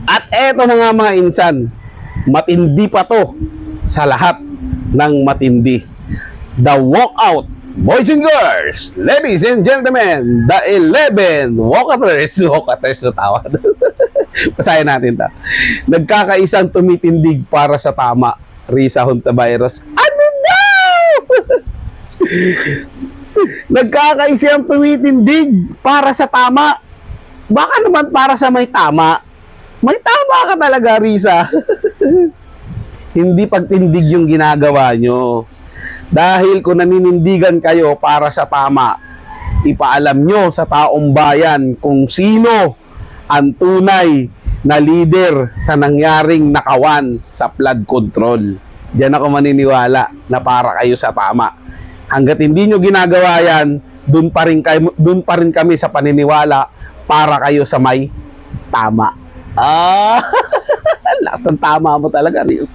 At eto na nga mga insan, matindi pa to sa lahat ng matindi. The walkout, boys and girls, ladies and gentlemen, the 11 walkaters na tawag. Basahin natin ta. Nagkakaisang tumitindig para sa tama. Risa Hontiveros. Ano daw? Nagkakaisang tumitindig para sa tama. Baka naman para sa may tama. May tama ka talaga, Risa. Hindi pagtindig yung ginagawa nyo. Dahil kung naninindigan kayo para sa tama, ipaalam nyo sa taong bayan kung sino ang tunay na leader sa nangyaring nakawan sa flood control. Diyan ako maniniwala na para kayo sa tama. Hanggat hindi nyo ginagawa yan, dun pa rin kami sa paniniwala para kayo sa may tama. Lakas ng tama mo talaga, Riz.